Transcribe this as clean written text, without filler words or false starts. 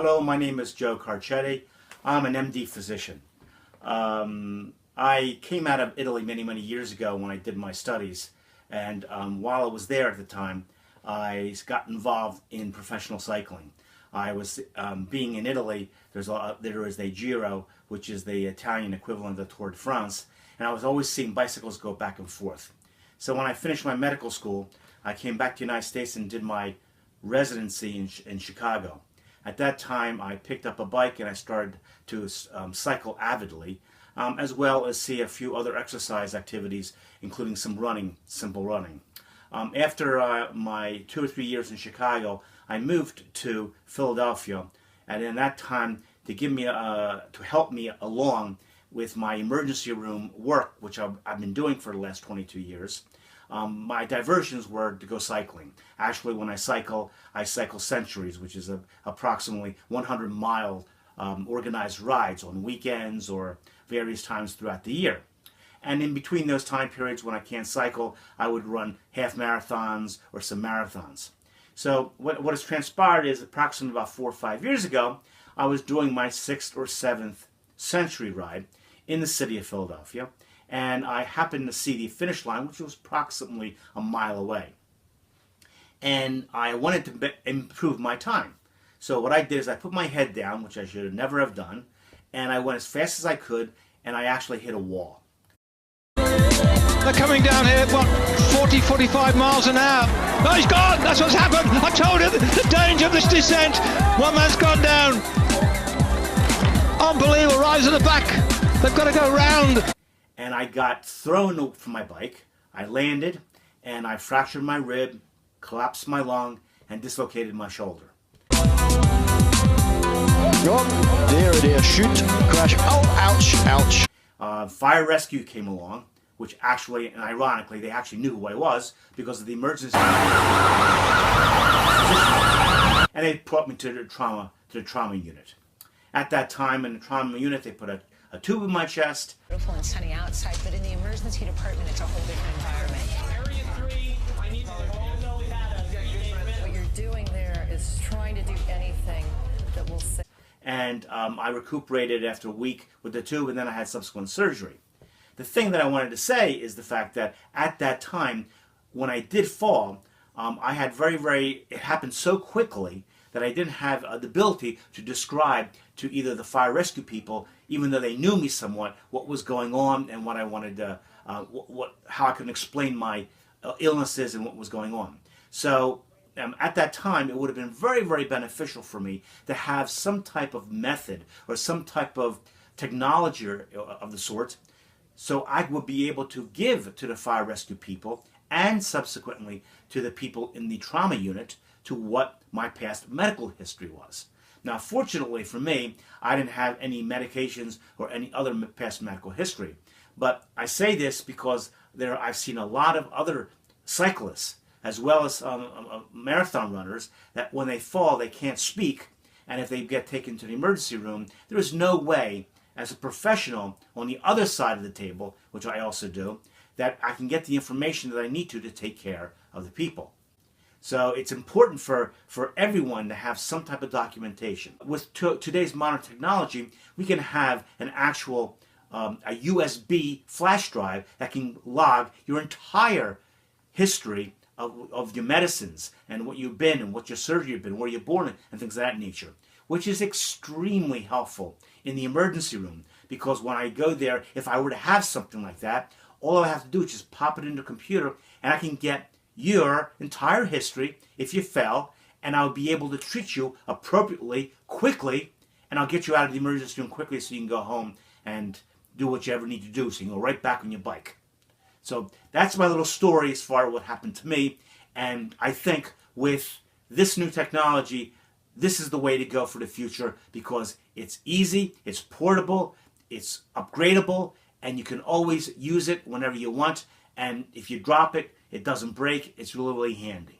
Hello, my name is Joe Carcetti. I'm an MD physician. I came out of Italy many years ago when I did my studies, and while I was there at the time, I got involved in professional cycling. I was being in Italy. There is a Giro, which is the Italian equivalent of the Tour de France, and I was always seeing bicycles go back and forth. So when I finished my medical school, I came back to the United States and did my residency in Chicago. At that time, I picked up a bike and I started to cycle avidly, as well as see a few other exercise activities, including some running, simple running. After my 2 or 3 years in Chicago, I moved to Philadelphia, and in that time, to help me along with my emergency room work, which I've been doing for the last 22 years, my diversions were to go cycling. Actually, when I cycle centuries, which is approximately 100-mile organized rides on weekends or various times throughout the year. And in between those time periods when I can't cycle, I would run half marathons or some marathons. So what has transpired is approximately about 4 or 5 years ago, I was doing my 6th or 7th century ride in the city of Philadelphia, and I happened to see the finish line, which was approximately a mile away. And I wanted to improve my time. So what I did is I put my head down, which I should never have done, and I went as fast as I could, and I actually hit a wall. They're coming down here, what, 40, 45 miles an hour. No, he's gone! That's what's happened! I told you the danger of this descent! One man's gone down! Unbelievable, rise at the back! They've got to go round! And I got thrown from my bike. I landed, and I fractured my rib, collapsed my lung, and dislocated my shoulder. Oh, dear, shoot, crash, oh, ouch, ouch. Fire rescue came along, which actually, and ironically, they actually knew who I was because of the emergency. And they brought me to the trauma unit. At that time, in the trauma unit, they put a tube in my chest. Beautiful and sunny outside, but in the emergency department, it's a whole different environment. Area 3, I need to all know that. What you're doing there is trying to do anything that will save. And I recuperated after a week with the tube, and then I had subsequent surgery. The thing that I wanted to say is the fact that at that time, when I did fall, I had it happened so quickly that I didn't have the ability to describe to either the fire rescue people, even though they knew me somewhat, what was going on and what I wanted to, how I could explain my illnesses and what was going on. So at that time, it would have been very beneficial for me to have some type of method or some type of technology of the sort, so I would be able to give to the fire rescue people and subsequently to the people in the trauma unit to what my past medical history was. Now, fortunately for me, I didn't have any medications or any other past medical history. But I say this because I've seen a lot of other cyclists, as well as marathon runners, that when they fall, they can't speak. And if they get taken to the emergency room, there is no way, as a professional on the other side of the table, which I also do, that I can get the information that I need to take care of the people. So it's important for everyone to have some type of documentation. With today's modern technology, we can have an actual a USB flash drive that can log your entire history of your medicines and what you've been and what your surgery you've been, where you're born and things of that nature, which is extremely helpful in the emergency room, because when I go there, if I were to have something like that, all I have to do is just pop it into a computer and I can get your entire history if you fell, and I'll be able to treat you appropriately, quickly, and I'll get you out of the emergency room quickly so you can go home and do what you ever need to do so you can go right back on your bike. So that's my little story as far as what happened to me, and I think with this new technology, this is the way to go for the future because it's easy, it's portable, it's upgradable, and you can always use it whenever you want, and if you drop it, it doesn't break. It's really handy.